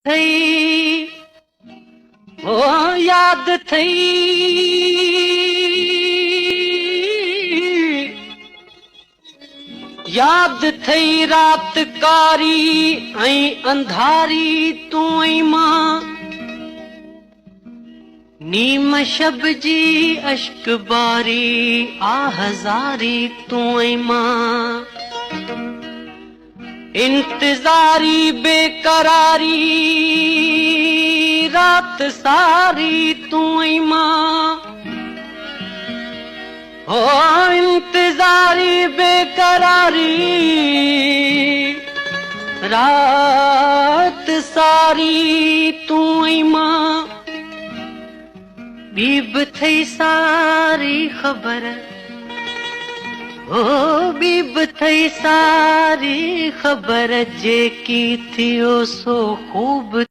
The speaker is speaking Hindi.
थई ओ याद थई याद थई रात कारी ऐं अंधारी तू ऐं मां नीम शब जी अश्क बारी आ हज़ारी तू ऐं मां इंतजारी बेकरारी रात सारी तू ऐं मां हो इंतजारी बेकरारी रात सारी तू ऐं मां बीब थई सारी खबर ओ बीब थई सारी खबर जेकी थियो सो खूब